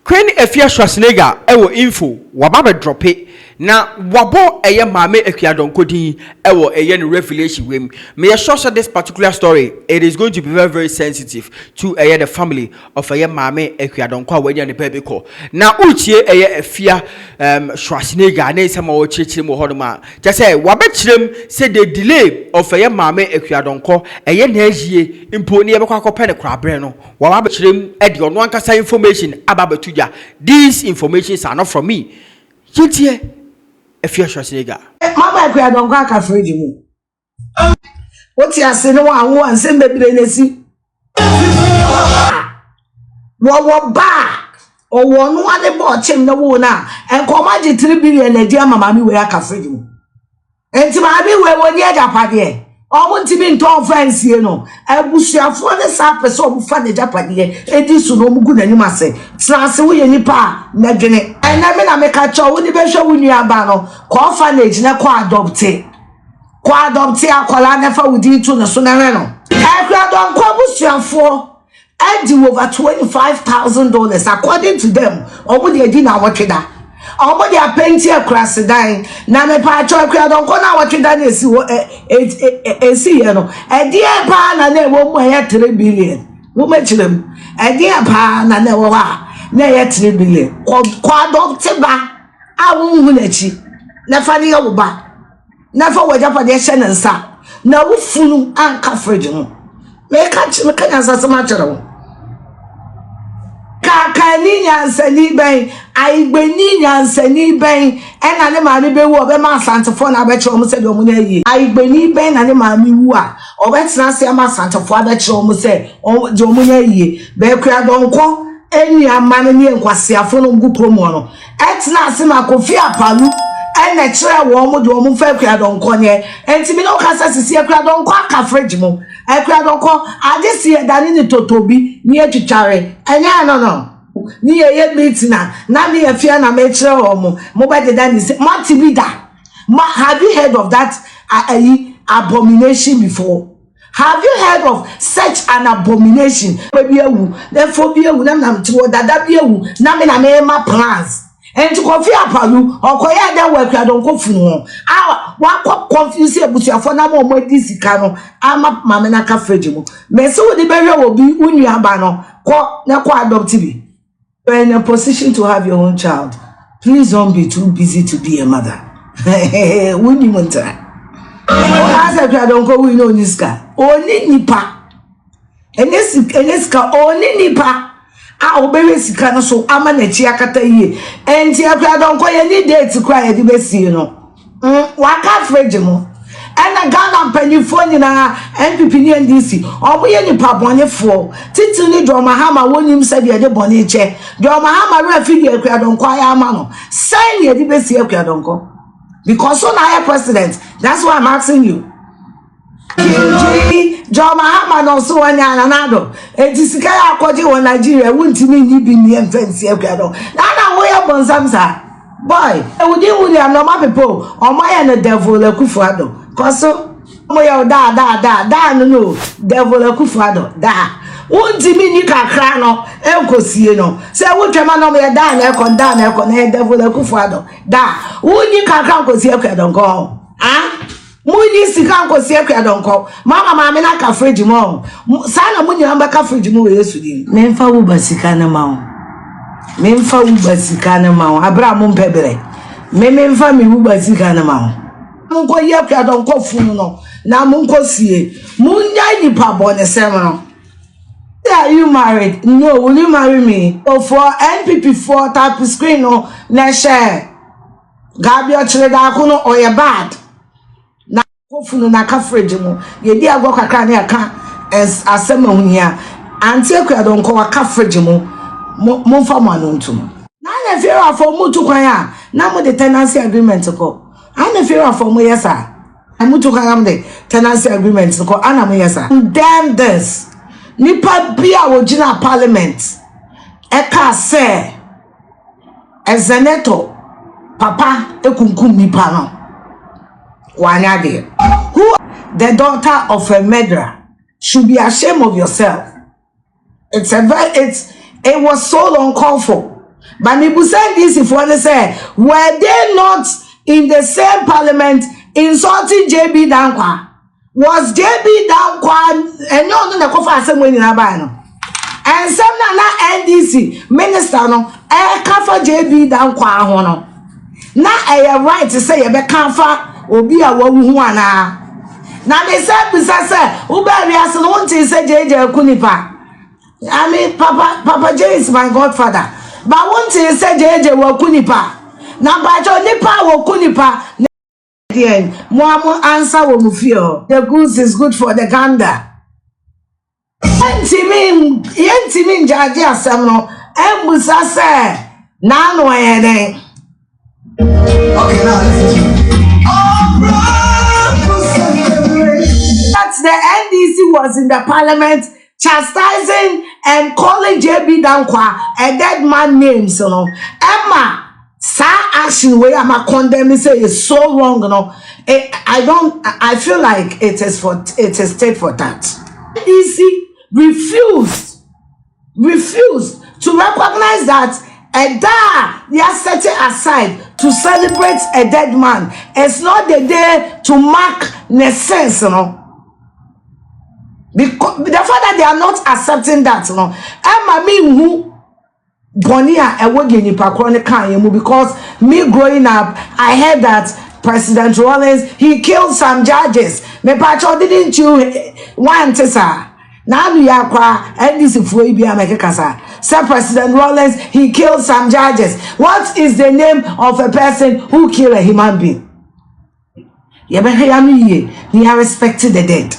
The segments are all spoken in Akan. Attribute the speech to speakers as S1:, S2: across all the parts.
S1: Queen Afia Schwar ewo info wababa drop it na wabo eye mame Akua Donkor din ewo eye no revelation we me sure say this particular story it is going to be very, very sensitive to eye the family of eye mame Akua Donkor we dey baby call na utie eye Afia Schwar na isama wo chechire mo hodoma just say wabechirem say the delay of eye mame Akua Donkor eye na ajie impo ne yebekwa akopɛ ne krabre no wabechirem e de ono ankasa information ababatu. These informations are not from me. Kintie Afia Schwar.
S2: Mama Akua Donkor aka friji mu. Woti ase no anwo ansem bebre nesi. Wo ba owo no ade bo chem na wo na enkoma je 3 billion na dia mama mi we aka friji mu. Enti ma bi we woni ajapade. Omo ntimi nto offense no abusuafo ne sa pese obu fa ne japade edi su no mugu nanim ase trase wo ye nipa na dwene ena me na me ka cho wo ni be hwe wo nua ba no ko orphanage na ko adopte akola na fa wudi tu na so na re no Akua Donkor abusuafo edi over $25,000 according to them obu de edi na wotweda omo dia penti akrase dan na me pa cho Akua Donkor na wotweda na esi ye no edi pa na na wo mu 3 billion wo mechirem edi pa na na wo ha na 3 billion ko adopte ba a wo hu na chi na fa ne wo ba na fa wo japa de hye ne nsa na wo funu anka fridge no me ka chi me ka nyansa sama chere wo kakani nyansani ben aigbeni nyansani ben ena ne maami be wu obe ma santefo na be kire omo se de omo na yi aigbeni ben na ne maami wu a obe tena se ma santefo abe kire omo se de omo na yi be Akua Donkor eni amane ne nkwasiafo no ngu promo no etena se ma kofi apalu ena kire wo omo de omo fa Akua Donkor ne enti mi no kasa sisi Akua Donkor aka fridge mo Akua Donkor adisi dani ni totobi ni etwitware enya no ni ye meeting na me afia na me kire omo mo ba de dani say multi-leader have you heard of that abomination before? Have you heard of such an abomination? Baby ewu then phobia ewu na mtiwo dada bi ewu na me ma plans enti kofi apalu okoya de wa Akua Donkor funu ho wa confuse ebusuafo na mo di sika no ama mama na ka fridge mu me se wo de behwe obi unu aba no ko na ko adopt bi. You're in a position to have your own child. Please don't be too busy to be a mother. When you want to as Akua Donkor we know niska oni nipa eneska oni nipa a obere sika no so ama na chi akata yie enti Akua Donkor ye ni date kra ye de besie no waka fridge mo ena Ghana penifo nyina NPP ni NDC obo ye nipa bonefo titi ni Dowona hama wonim se de de bone che Dowona hama refi de Akua Donkor ya ama no sign ye de besie Akua Donkor because so na president. That's why I'm asking you. Dowona hama no so wanya nanado etisika ya akwaje wo Nigeria wuntimi ni bi ni enfensi Akua Donkor na wo ye bonsamsa boy e wudi William no ma people o ma ya no devil Akufo-Addo koso mo ya da no devil Akufo-Addo da wuntimi ni kakra no enkosie no se wutwema no me da na ekon na devil Akufo-Addo da wuni kakra enkosie Akua Donkor muni sika enkosie Akua Donkor mama me na ka fridge mo sana muni amba ka fridge mo we Yesu din memfa wo basika na ma memfa wo basika na ma abra mo mpebere memfa mi wo basika na ma munko ye Akua Donkor funu no na munko sie munya nipa bone sem no. Are you married? No, will you marry me? Oh, for NPP for type screen no na share Gabio chere da kuno or you bad na kofunu na ka fridge mo ye di agwo kakra na aka asema hunia anti Akua Donkor wa ka fridge mo fa mo anontum na na fear for mutu kwan a na mo the tenancy agreement ko ana fear for mo yesa amutu kwan am the tenancy agreement ko ana mo yesa damn this nipa bia wogina parliament eka se ezeneto papa ekunkum nipa no wanya de who the daughter of a murderer should be ashamed of yourself. It was so uncalled for. But me send this if one say, were they not in the same parliament insulting JB Dankwa? Was JB Dankwa and no no kofa asem we nyina ba no? And some na NDC minister no e kafa JB Dankwa ho no. Na e right to say e be kafa obi a wawu hu ana. Na me say bisa say wo ba wi ase no wonte say JJ Kunipa. I mean Papa J is my godfather. But wonte say JJ wa Kunipa. Na ba jo nipa wo Kunipa. Mo answer wo mufio. The goose is good for the gander. Yentimi njaji asem no embusa se na no ene. Okay, now listen. That the NDC was in the parliament chastising and calling JB Dankwa a dead man name, so no. Emma, sa action where I'm a condemn say is so wrong, you know. I feel like it is state for that. NDC refused to recognize that a day they are setting aside to celebrate a dead man. It's not the day to mark the sense, you know. Because the fact that they are not accepting that, you know. Emma me who Bonia Ewogeni Pakroni Kanyemu, because me growing up, I heard that President Rawlings he killed some judges. Me pacho didn't you want to say? Now we are qua and this is way be America. Sir President Rawlings he killed some judges. What is the name of a person who killed a human being? He are respected the dead.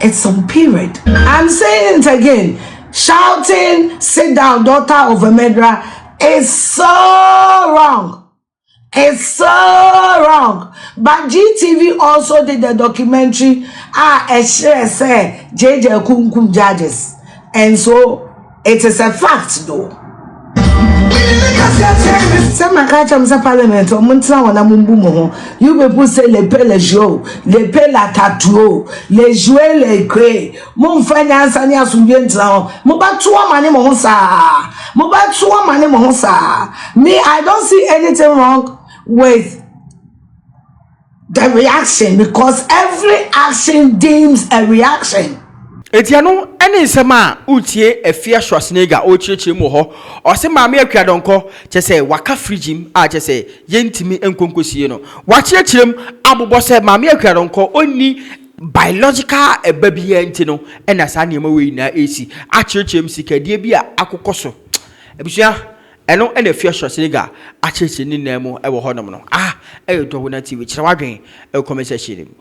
S2: It's some period. I'm saying it again. Shouting, sit down, daughter of a murderer is so wrong. It's so wrong. But GTV also did the documentary, Expṍsé, JJ Kunkum judges. And so, it is a fact though. Some parliament or Montana Mumbumo, you will say le pe le jo, le pe la tatou, le jouer le cre, mon finance and yas Mubatua mani monsa, Mubatua mani monsa. Me, I don't see anything wrong with the reaction because every action deems a reaction.
S1: Etiano ene nsema utie Afia Schwar o chirechire mu ho o se maame Akua Donkor chese waka frigim a chese yentimi enkonkosie no wa chirechirem abobọ se maame Akua Donkor oni biological ebabi enti no ena sa ne we na esi a chirechirem sikadie bi a akokoso ebusua eno ena Afia Schwar a chirechire ni na mu e wo ho nom no Dowona TV chira wadwen e comment section